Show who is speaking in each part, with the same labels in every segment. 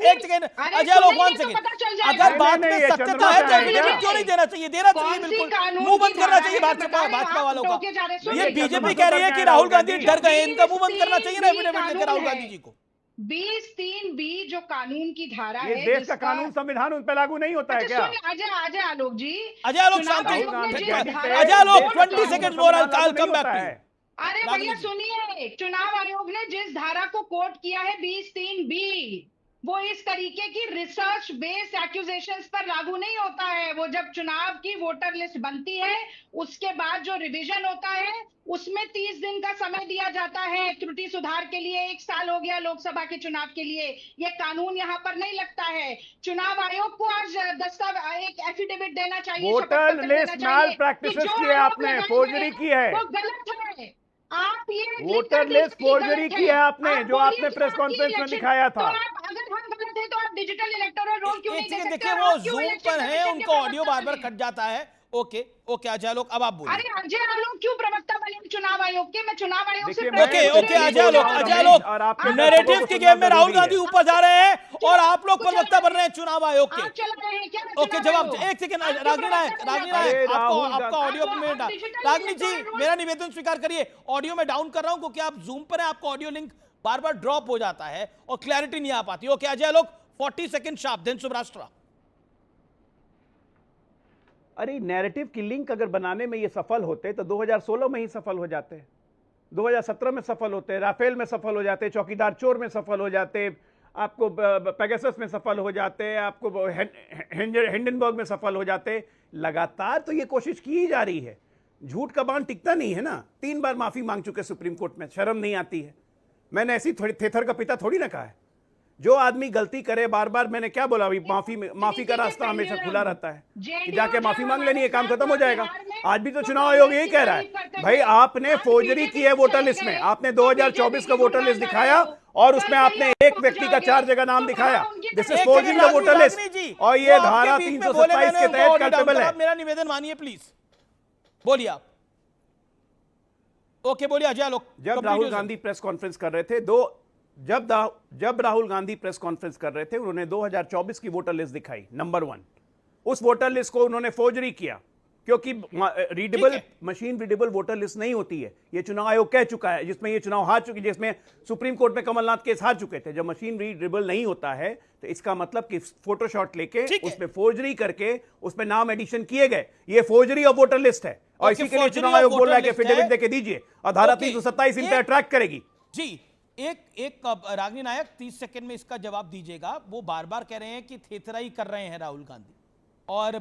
Speaker 1: एक सेकंड अजय लोग, 1 सेकंड, अगर बात में सत्यता है तो एफिडेविट क्यों नहीं देना चाहिए? देना चाहिए, बिल्कुल मुंह बंद करना चाहिए भाजपा वालों का। ये बीजेपी कह रही है कि राहुल गांधी डर गए, इनका मुंह बंद करना चाहिए ना एफिडेविट देकर राहुल गांधी जी को।
Speaker 2: 20(3)(b जो कानून की धारा है,
Speaker 3: देश का कानून संविधान उन पर लागू नहीं होता है क्या?
Speaker 2: अजय आलोक जी,
Speaker 1: अजय आलोक शांति, Ajay Alok 20 second more, I will come back to you.
Speaker 2: अरे भैया सुनिए, चुनाव आयोग ने जिस धारा को कोट किया है 20(3)(b, वो इस तरीके की रिसर्च बेस्ड एक्यूजेशंस पर लागू नहीं होता है। वो जब चुनाव की वोटर लिस्ट बनती है उसके बाद जो रिवीजन होता है उसमें 30 दिन का समय दिया जाता है त्रुटि सुधार के लिए। 1 साल हो गया लोकसभा के चुनाव के लिए, ये कानून यहाँ पर नहीं लगता है। चुनाव आयोग को आज एक एफिडेविट देना चाहिए,
Speaker 3: वोटर लिस्ट मैल प्रैक्टिसेस की है आपने, फोर्जरी की है,
Speaker 2: वो गलत है। आप ये
Speaker 3: वोटर लिस्ट फोर्जरी की है आपने, जो आपने प्रेस कॉन्फ्रेंस में दिखाया था।
Speaker 2: अगर हम गलत है तो आप डिजिटल इलेक्टोरल रोल क्यों नहीं दे सकते?
Speaker 1: देखिए वो जूम पर है, उनको ऑडियो बार बार कट जाता है। ओके अजय लोग, अब आप बोलिए।
Speaker 2: अरे अजय आलोक क्यों प्रवक्ता बने चुनाव आयोग के? मैं चुनाव आयोग से
Speaker 1: ओके अजय लोग नैरेटिव के गेम में राहुल गांधी ऊपर जा रहे हैं और आप लोग प्रवक्ता बन रहे हैं चुनाव आयोग के। ओके जवाब, एक सेकंड, रागिनी नायक आपका ऑडियो में रागिनी जी मेरा निवेदन स्वीकार करिए, ऑडियो में डाउन कर रहा हूं क्योंकि आप जूम पर है, आपका ऑडियो लिंक बार बार ड्रॉप हो जाता है और क्लैरिटी नहीं आ पाती। ओके अजय लोग 40 सेकंड शार्प, देन शुभराष्ट्र।
Speaker 3: अरे नैरेटिव की लिंक अगर बनाने में ये सफल होते तो 2016 में ही सफल हो जाते, 2017 में सफल होते, राफेल में सफल हो जाते, चौकीदार चोर में सफल हो जाते, आपको पेगासस में सफल हो जाते, आपको हिंडनबर्ग में सफल हो जाते। लगातार तो ये कोशिश की ही जा रही है, झूठ का बाण टिकता नहीं है ना। 3 बार माफी मांग चुके सुप्रीम कोर्ट में, शर्म नहीं आती है? मैंने ऐसी थोड़ी थेथर का पिता थोड़ी ना कहा है। जो आदमी गलती करे बार बार, मैंने क्या बोला अभी, माफी का रास्ता हमेशा खुला रहता है कि जाके माफी मांग लेनी है, काम खत्म हो जाएगा। आज भी तो चुनाव आयोग यही कह रहा है, भाई आपने फोर्जरी की है वोटर लिस्ट में। आपने 2024 का वोटर लिस्ट दिखाया और उसमें आपने एक व्यक्ति का 4 जगह नाम दिखाया, this is forging the voter list, और ये धारा 327 के तहत कल्पेबल है।
Speaker 1: मेरा निवेदन मानिए प्लीज, बोलिए आप। ओके बोलिए अजय लोग।
Speaker 3: जब राहुल गांधी प्रेस कॉन्फ्रेंस कर रहे थे, जब राहुल गांधी प्रेस कॉन्फ्रेंस कर रहे थे, उन्होंने 2024 की वोटर लिस्ट दिखाई, नंबर 1। उस वोटर लिस्ट को उन्होंने फोर्जरी किया क्योंकि readable, machine readable voter list नहीं होती है। यह चुनाव आयोग कह चुका है, जिसमें ये चुनाव हार चुके, जिसमें सुप्रीम कोर्ट में कमलनाथ केस हार चुके थे। जब मशीन रीडेबल नहीं होता है तो इसका मतलब कि फोटोशॉट लेके उसमें फोर्जरी करके उसमें नाम एडिशन किए गए, ये फोर्जरी ऑफ वोटर लिस्ट है। और इसी के लिए चुनाव आयोग बोल रहा है कि एफिडेविट देके दीजिए और धारा 327 इन पर अट्रैक्ट करेगी।
Speaker 1: जी एक रागिनी नायक 30 सेकंड में इसका जवाब दीजिएगा। वो बार बार कह रहे हैं कि थेथराई कर रहे हैं राहुल गांधी, और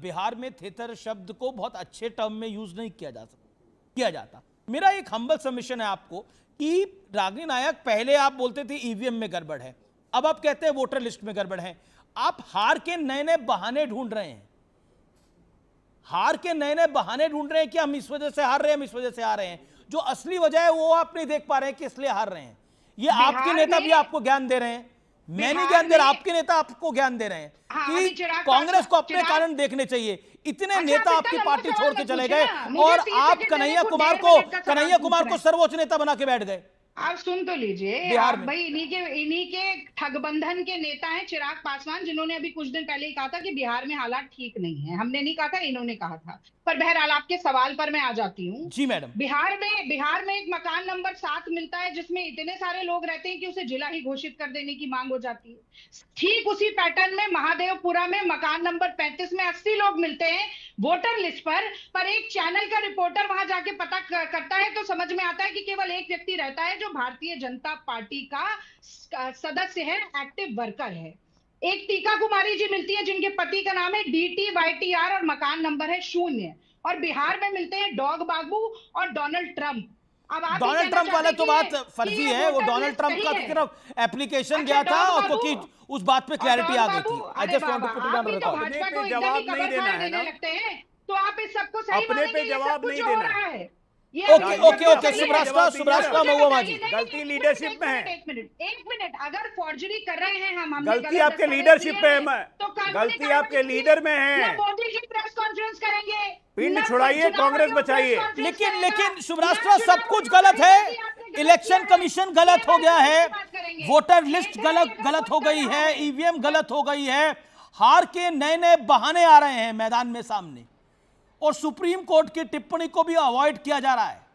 Speaker 1: बिहार में थेथर शब्द को बहुत अच्छे टर्म में यूज नहीं किया जाता। मेरा एक हम्बल सबमिशन है आपको कि रागिनी नायक, पहले आप बोलते थे ईवीएम में गड़बड़ है, अब आप कहते हैं वोटर लिस्ट में गड़बड़ है। आप हार के नए नए बहाने ढूंढ रहे हैं, हार के नए नए बहाने ढूंढ रहे हैं कि हम इस वजह से हार रहे हैं, हम इस वजह से हार रहे हैं। जो असली वजह है वो आप नहीं देख पा रहे हैं कि इसलिए हार रहे हैं। ये आपके नेता भी आपको ज्ञान दे रहे हैं, मैं नहीं ज्ञान दे रहा, आपके नेता आपको ज्ञान दे रहे हैं कि कांग्रेस को अपने कारण देखने चाहिए। इतने नेता आपकी पार्टी छोड़ के चले गए और आप कन्हैया कुमार को सर्वोच्च नेता बना के बैठ गए।
Speaker 2: आप सुन तो लीजिए
Speaker 1: बिहार में
Speaker 2: भाई, इन्हीं के ठगबंधन के नेता हैं चिराग पासवान, जिन्होंने अभी कुछ दिन पहले ही कहा था कि बिहार में हालात ठीक नहीं है। हमने नहीं कहा था, इन्होंने कहा था। पर बहरहाल आपके सवाल पर मैं आ जाती हूँ।
Speaker 1: जी मैडम,
Speaker 2: बिहार में एक मकान नंबर 7 मिलता है जिसमें इतने सारे लोग रहते हैं कि उसे जिला ही घोषित कर देने की मांग हो जाती है। ठीक उसी पैटर्न में महादेवपुरा में मकान नंबर 35 में 80 लोग मिलते हैं वोटर लिस्ट पर एक चैनल का रिपोर्टर वहां जाके पता करता है तो समझ में आता है कि केवल एक व्यक्ति रहता है जो भारतीय जनता पार्टी का सदस्य है, एक्टिव वर्कर है। एक टीका कुमारी जी मिलती है जिनके पति का नाम है DTYTR और मकान नंबर है 0। और बिहार में मिलते हैं डॉग बाबू और डोनाल्ड ट्रंप। अब आप
Speaker 1: डोनाल्ड ट्रंप वाला तो बात फर्जी है, वो डोनाल्ड ट्रंप का सिर्फ एप्लीकेशन गया था और क्योंकि उस बात पे क्लैरिटी आ गई थी। I just want to put it on record.
Speaker 3: जवाब नहीं देना है ना,
Speaker 2: तो आप इस सबको सही
Speaker 3: अपने पे जवाब नहीं देना है।
Speaker 1: ओके सुब्रास्ता महुआ मांझी,
Speaker 3: गलती लीडरशिप में है।
Speaker 2: एक मिनट, अगर फॉर्जरी कर रहे हैं हम
Speaker 3: गलती आपके लीडरशिप पे है, गलती आपके लीडर में है।
Speaker 2: मोदी जी प्रेस कॉन्फ्रेंस करेंगे,
Speaker 3: पिंड छुड़ाइए, कांग्रेस बचाइए।
Speaker 1: लेकिन सुब्रास्ता सब कुछ गलत है, इलेक्शन कमीशन गलत हो गया है,
Speaker 2: करेंगे।
Speaker 1: वोटर लिस्ट गलत हो गई है, ईवीएम गलत हो गई है, हार के नए नए बहाने आ रहे हैं मैदान में सामने, और सुप्रीम कोर्ट की टिप्पणी को भी अवॉइड किया जा रहा है।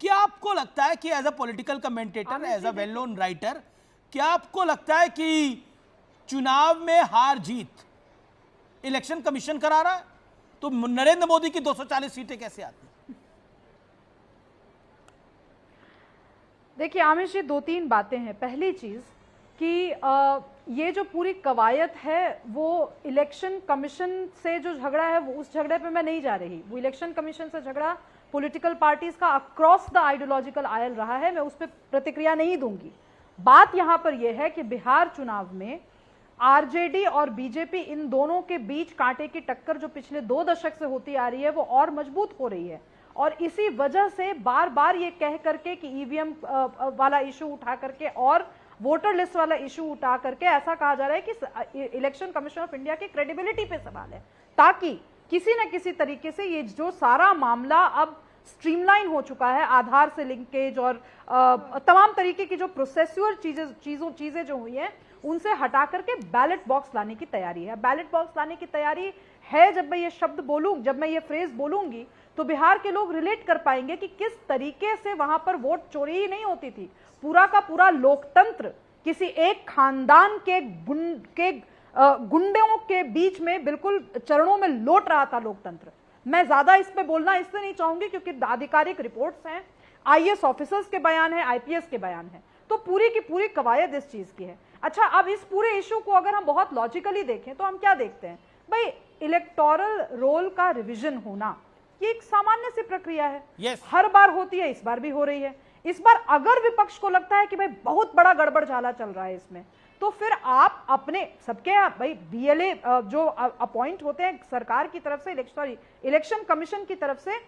Speaker 1: क्या आपको लगता है कि as a political commentator, as a well known writer, क्या आपको लगता है कि चुनाव में हार जीत इलेक्शन कमीशन करा रहा है? तो नरेंद्र मोदी की 240 सीटें कैसे आती?
Speaker 4: देखिए आमिश जी, 2-3 बातें हैं। पहली चीज कि ये जो पूरी कवायद है वो इलेक्शन कमीशन से जो झगड़ा है वो उस झगड़े पे मैं नहीं जा रही। वो इलेक्शन कमीशन से झगड़ा पॉलिटिकल पार्टीज का अक्रॉस द आइडियोलॉजिकल आयल रहा है, मैं उस पर प्रतिक्रिया नहीं दूंगी। बात यहां पर यह है कि बिहार चुनाव में आरजेडी और बीजेपी, इन दोनों के बीच कांटे की टक्कर जो पिछले 2 दशक से होती आ रही है वो और मजबूत हो रही है, और इसी वजह से बार बार ये कह करके कि ईवीएम वाला इशू उठा करके और वोटर लिस्ट वाला इशू उठा करके ऐसा कहा जा रहा है कि इलेक्शन कमीशन ऑफ इंडिया की क्रेडिबिलिटी पे सवाल है, ताकि किसी न किसी तरीके से ये जो सारा मामला अब स्ट्रीमलाइन हो चुका है, आधार से लिंकेज और तमाम तरीके की जो प्रोसेसुअल चीजें जो हुई हैं उनसे हटा करके बैलेट बॉक्स लाने की तैयारी है। बैलेट बॉक्स लाने की तैयारी है। जब मैं ये शब्द बोलूं, जब मैं ये फ्रेज बोलूंगी, तो बिहार के लोग रिलेट कर पाएंगे कि किस तरीके से वहां पर वोट चोरी ही नहीं होती थी। पूरा का पूरा लोकतंत्र किसी एक खानदान के गुंडों के बीच में बिल्कुल चरणों में लौट रहा था लोकतंत्र। मैं ज्यादा इस पे बोलना इसलिए नहीं चाहूंगी क्योंकि आधिकारिक रिपोर्ट्स हैं, आईएएस ऑफिसर्स के बयान है, आईपीएस के बयान है, तो पूरी की पूरी कवायद इस चीज की है। अच्छा, अब इस पूरे इशू को अगर हम बहुत लॉजिकली देखें तो हम क्या देखते हैं भाई, इलेक्टोरल रोल का रिवीजन होना ये एक सामान्य सी प्रक्रिया है।
Speaker 1: yes.
Speaker 4: हर बार होती है, इस बार भी हो रही है। इस बार अगर विपक्ष को लगता है कि भाई बहुत बड़ा गड़बड़ झाला चल रहा है इसमें, तो फिर आप अपने सबके भाई बीएलए जो अपॉइंट होते हैं सरकार की तरफ से, इलेक्शन कमीशन की तरफ से,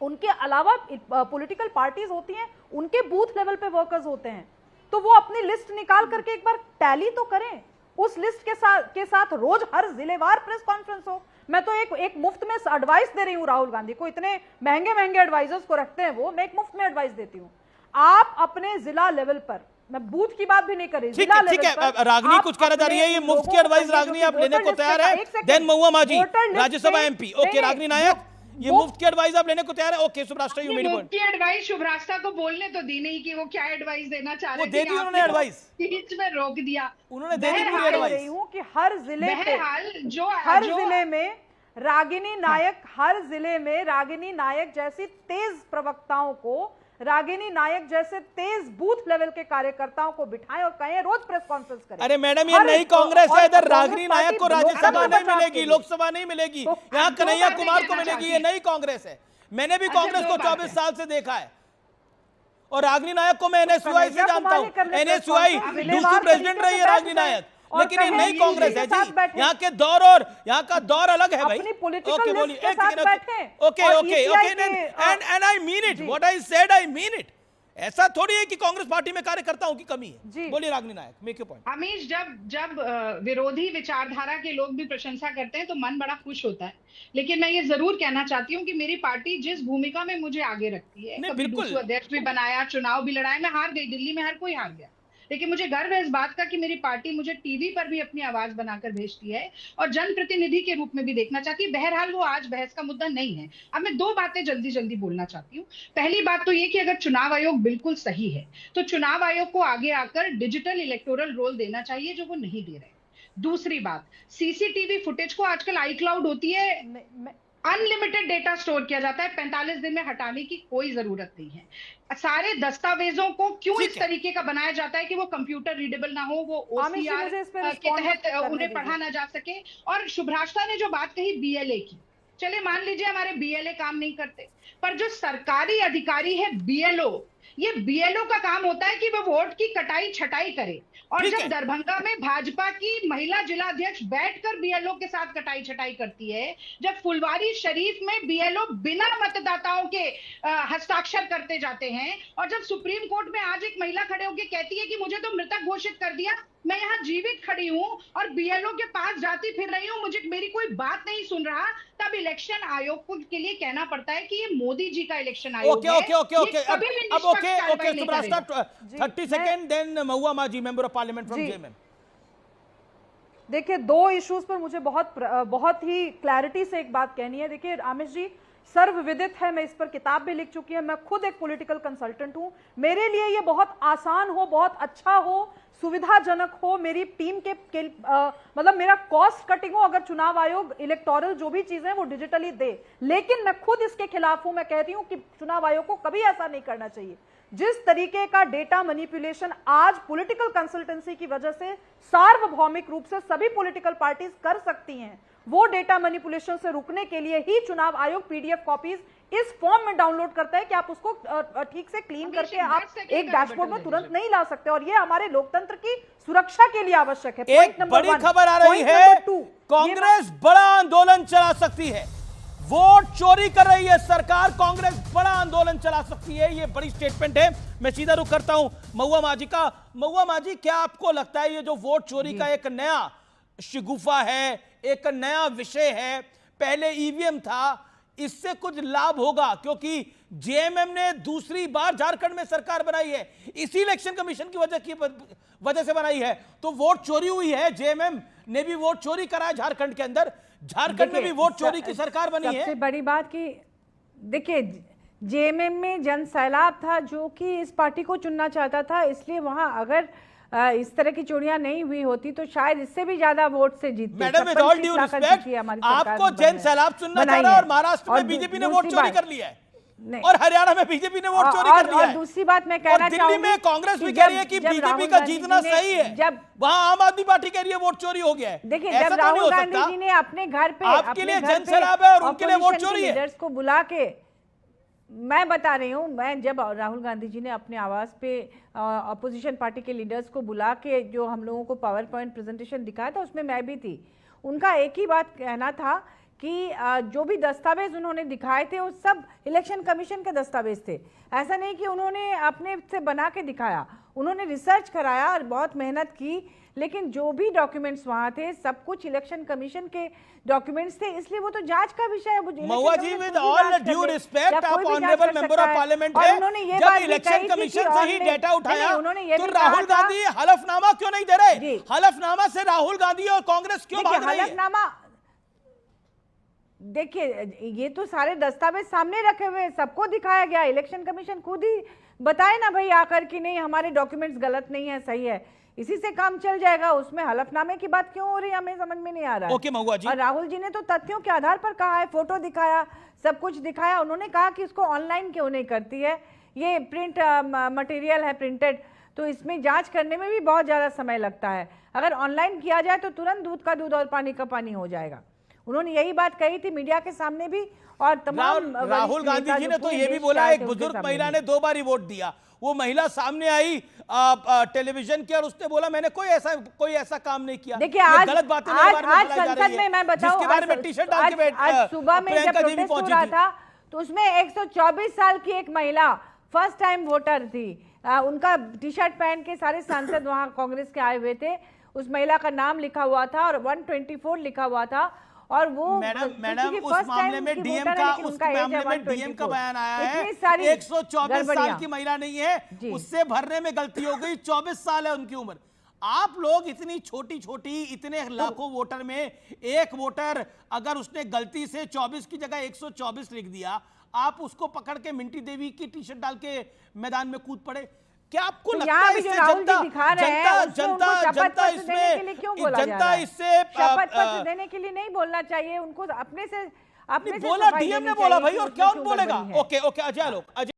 Speaker 4: उनके अलावा पॉलिटिकल पार्टीज होती हैं, उनके बूथ लेवल पे वर्कर्स होते हैं, तो वो अपनी लिस्ट निकाल करके एक बार टैली तो करें। उस लिस्ट के साथ रोज हर जिलेवार प्रेस कॉन्फ्रेंस हो। मैं तो एक मुफ्त में एडवाइस दे रही हूं राहुल गांधी को, इतने महंगे महंगे एडवाइजर्स को रखते हैं वो, मैं एक मुफ्त में एडवाइस देती हूं। आप अपने जिला लेवल पर, मैं बूथ की बात भी नहीं कर रही, जिला लेवल
Speaker 1: ठीक है, रागनी कुछ कहना चाह रही है, ये मुफ्त की एडवाइस रागनी आप लेने को तैयार है? Then Mahua Majhi, Rajya Sabha MP, okay Ragini Nayak, ये मुफ्त की एडवाइस आप लेने को तैयार है? Okay Shubhrashtra, you made point.
Speaker 2: मुफ्त की एडवाइस शुभराष्ट्र को बोलने तो दी नहीं कि वो क्या एडवाइस देना चाह रहे थे,
Speaker 1: दे दी उन्होंने एडवाइस,
Speaker 2: बीच में रोक दिया
Speaker 1: उन्होंने दे दी पूरी एडवाइस।
Speaker 4: रही हूं कि हर जिले पे,
Speaker 2: हर
Speaker 4: जिले में रागिनी नायक, हर जिले में रागिनी नायक जैसी तेज प्रवक्ताओं को, रागिनी नायक जैसे तेज बूथ लेवल के कार्यकर्ताओं को बिठाएं और कहें रोज प्रेस कॉन्फ्रेंस करें।
Speaker 1: अरे मैडम, ये नई कांग्रेस है, इधर रागिनी नायक को राज्यसभा नहीं मिलेगी, लोकसभा नहीं मिलेगी, यहाँ कन्हैया कुमार को मिलेगी, ये नई कांग्रेस है। मैंने भी कांग्रेस को 24 साल से देखा है, और रागिनी नायक को मैं एनएसयूआई से जानता हूँ, एनएसयूआई दूसरी प्रेसिडेंट रही है रागिनी नायक, लेकिन ये नई कांग्रेस है जी, यहाँ के दौर और यहाँ का दौर अलग है भाई। ओके बोलिए, एक second, okay okay okay, and I mean it, what I said I mean it. ऐसा थोड़ी है कि कांग्रेस पार्टी में कार्यकर्ताओं की कमी है। बोलिए रागनी नायक, मेक योर पॉइंट।
Speaker 2: अमीश, जब विरोधी विचारधारा के लोग भी प्रशंसा करते हैं तो मन बड़ा खुश होता है, लेकिन मैं ये जरूर कहना चाहती हूँ कि मेरी पार्टी जिस भूमिका में मुझे आगे रखती है, कभी दूसरा अध्यक्ष भी बनाया, चुनाव भी लड़ाया, मैं हार गई, दिल्ली में हर कोई हार गया, लेकिन मुझे गर्व है इस बात का कि मेरी पार्टी मुझे टीवी पर भी अपनी आवाज बनाकर भेजती है और जनप्रतिनिधि के रूप में भी देखना चाहती है। बहरहाल वो आज बहस का मुद्दा नहीं है। अब मैं 2 बातें जल्दी जल्दी बोलना चाहती हूँ। पहली बात तो ये कि अगर चुनाव आयोग बिल्कुल सही है तो चुनाव आयोग को आगे आकर डिजिटल इलेक्टोरल रोल देना चाहिए, जो वो नहीं दे रहे। दूसरी बात, सीसीटीवी फुटेज को आजकल iCloud होती है, अनलिमिटेड डेटा स्टोर किया जाता है, 45 दिन में हटाने की कोई जरूरत नहीं है। सारे दस्तावेजों को क्यों इस तरीके का बनाया जाता है कि वो कंप्यूटर रीडेबल ना हो, वो ओसीआर के तहत उन्हें पढ़ा ना जा सके। और शुभराष्ट्र ने जो बात कही बीएलए की, चले मान लीजिए हमारे बीएलए काम नहीं करते, पर जो सरकारी अधिकारी है बीएलओ, ये बीएलओ का काम होता है कि वो वोट की कटाई छटाई करे। और जब दरभंगा में भाजपा की महिला जिला अध्यक्ष बैठकर बीएलओ के साथ कटाई छटाई करती है, जब फुलवारी शरीफ में बीएलओ बिना मतदाताओं के हस्ताक्षर करते जाते हैं, और जब सुप्रीम कोर्ट में आज एक महिला खड़े होकर कहती है कि मुझे तो मृतक घोषित कर दिया, मैं यहाँ जीवित खड़ी हूँ और बीएलओ के पास जाती फिर रही हूँ, मुझे मेरी कोई बात नहीं सुन रहा, तब इलेक्शन आयोग के लिए कहना पड़ता है कि ये मोदी जी का इलेक्शन आयोग है।
Speaker 1: ओके, अब
Speaker 2: निष्पक्ष
Speaker 1: ओके
Speaker 2: कार्रवाई नहीं करेगा।
Speaker 1: सुब्रास्ता 30 second, then Mahua Maji, member of parliament from
Speaker 4: जी।
Speaker 1: जेएमएम।
Speaker 4: देखिए, दो इश्यूज पर मुझे बहुत ही क्लैरिटी से एक बात कहनी है। देखिए आमिश जी, सर्वविदित है, मैं इस पर किताब भी लिख चुकी है, मैं खुद एक पॉलिटिकल कंसल्टेंट हूं। मेरे लिए ये बहुत आसान हो, बहुत अच्छा हो, सुविधाजनक हो, मेरी टीम के मतलब मेरा कॉस्ट कटिंग हो अगर चुनाव आयोग इलेक्टोरल जो भी चीजें वो डिजिटली दे। लेकिन मैं खुद इसके खिलाफ हूं। मैं कहती हूं कि चुनाव आयोग को कभी ऐसा नहीं करना चाहिए। जिस तरीके का डेटा मैनिपुलेशन आज पॉलिटिकल कंसल्टेंसी की वजह से सार्वभौमिक रूप से सभी पॉलिटिकल पार्टीज कर सकती हैं, वो डेटा मैनिपुलेशन से रुकने के लिए ही चुनाव आयोग पीडीएफ कॉपीज इस फॉर्म में डाउनलोड करता है कि आप उसको ठीक से क्लीन करके आप एक डैशबोर्ड में तुरंत नहीं ला सकते, और ये हमारे लोकतंत्र की सुरक्षा के लिए आवश्यक है।
Speaker 1: एक बड़ी खबर आ रही है, कांग्रेस बड़ा आंदोलन चला सकती है। वोट चोरी कर रही है सरकार, कांग्रेस बड़ा आंदोलन चला सकती है, ये बड़ी स्टेटमेंट है। मैं सीधा रुख करता हूं महुआ माजी का। महुआ माजी, क्या आपको लगता है ये जो वोट चोरी का एक नया शिगुफा है, एक नया विषय है, पहले ईवीएम था, इससे कुछ लाभ होगा? क्योंकि जेएमएम ने दूसरी बार झारखंड में सरकार बनाई है, इसी इलेक्शन कमीशन की वजह से बनाई है, तो वोट चोरी हुई है। जेएमएम ने भी वोट चोरी करा है झारखंड के अंदर, झारखंड में भी वोट चोरी की सरकार बनी है।
Speaker 5: सबसे बड़ी बात कि देखिए, जेएमएम में जन सैलाब था जो कि इस पार्टी को चुनना चाहता था, इसलिए वहां अगर इस तरह की चोरियां नहीं हुई होती तो शायद इससे भी ज्यादा वोट से जीतते।
Speaker 1: Madam, with all due respect, आपको जन सैलाब चुनना चाह रहा है और महाराष्ट्र में बीजेपी ने वोट चोरी कर लिया है, और हरियाणा में बीजेपी ने वोट चोरी कर लिया है।
Speaker 5: और दूसरी बात मैं कहना चाहूंगी,
Speaker 1: दिल्ली में कांग्रेस भी कह रही है कि बीजेपी का जीतना सही है, जब वहां आम आदमी पार्टी कह रही है वोट चोरी हो गया है।
Speaker 5: देखिए, जब राहुल गांधी जी ने अपने घर पे
Speaker 1: आपके लिए जन सैलाब है और उनके लिए वोट चोरी है।
Speaker 5: लीडर्स को बुला के, मैं बता रही हूँ, मैं जब राहुल गांधी जी ने अपने आवास पे अपोजिशन पार्टी के लीडर्स को बुला के जो हम लोगों को पावर पॉइंट प्रेजेंटेशन दिखाया था, उसमें मैं भी थी। उनका एक ही बात कहना था कि जो भी दस्तावेज उन्होंने दिखाए थे वो सब इलेक्शन कमीशन के दस्तावेज थे। ऐसा नहीं कि उन्होंने अपने से बना के दिखाया, उन्होंने रिसर्च कराया और बहुत मेहनत की, लेकिन जो भी डॉक्यूमेंट्स वहां थे सब कुछ इलेक्शन कमीशन के डॉक्यूमेंट्स थे, इसलिए वो तो जांच का विषय है।
Speaker 1: महुआ जी, विद ऑल ड्यू रिस्पेक्ट, आप ऑनरेबल मेंबर ऑफ पार्लियामेंट है, जब इलेक्शन कमीशन से ही डेटा उठाया तो राहुल गांधी हलफनामा क्यों नहीं दे रहे? हलफनामा से राहुल गांधी और कांग्रेस क्यों भाग रही है?
Speaker 5: हलफनामा देखिए, ये तो सारे दस्तावेज सामने रखे हुए हैं, सबको दिखाया गया। इलेक्शन कमीशन खुद ही बताए ना भाई आकर कि नहीं हमारे डॉक्यूमेंट्स गलत नहीं है, सही है, इसी से काम चल जाएगा। उसमें हलफनामे की बात क्यों हो रही है, हमें समझ में नहीं आ रहा है।
Speaker 1: ओके महुआ जी,
Speaker 5: और राहुल जी ने तो तथ्यों के आधार पर कहा है, फोटो दिखाया, सब कुछ दिखाया। उन्होंने कहा कि इसको ऑनलाइन क्यों नहीं करती है, ये प्रिंट मटेरियल है, प्रिंटेड, तो इसमें जांच करने में भी बहुत ज्यादा समय लगता है। अगर ऑनलाइन किया जाए तो तुरंत दूध का दूध और पानी का पानी हो जाएगा। उन्होंने यही बात कही थी मीडिया के सामने भी, और तमाम
Speaker 1: राहुल गांधी जी ने तो ये भी बोला, एक बुजुर्ग महिला ने 2 बार वोट दिया, वो महिला सामने आई टेलीविजन के और उसने बोला मैंने कोई ऐसा काम नहीं किया।
Speaker 5: देखिए, आज
Speaker 1: गलत बातें
Speaker 5: आज संसद में मैं बताऊं,
Speaker 1: जिसके बारे में टी-शर्ट डाल के
Speaker 5: आज सुबह में जब प्रोटेस्ट हो रहा था तो उसमें 124 साल की एक महिला फर्स्ट टाइम वोटर थी, उनका टी-शर्ट पहन के सारे सांसद वहां कांग्रेस के आए हुए थे, उस महिला का नाम लिखा हुआ था और 124 लिखा हुआ था। और वो
Speaker 1: मैडम उस मामले में डीएम का बयान आया है, 124 साल की महिला नहीं है, उससे भरने में गलती हो गई, 24 साल है उनकी उम्र। आप लोग इतनी छोटी छोटी, इतने लाखों वोटर में एक वोटर अगर उसने गलती से 24 की जगह 124 लिख दिया, आप उसको पकड़ के मिंटी देवी की टी-शर्ट डाल के मैदान में कूद पड़े? क्या आपको लगता है इससे जनता इससे
Speaker 5: शपथ पत्र देने के लिए नहीं बोलना चाहिए उनको, अपने से
Speaker 1: बोला डीएम ने बोला भाई, और क्या बोलेगा? ओके अजय लोग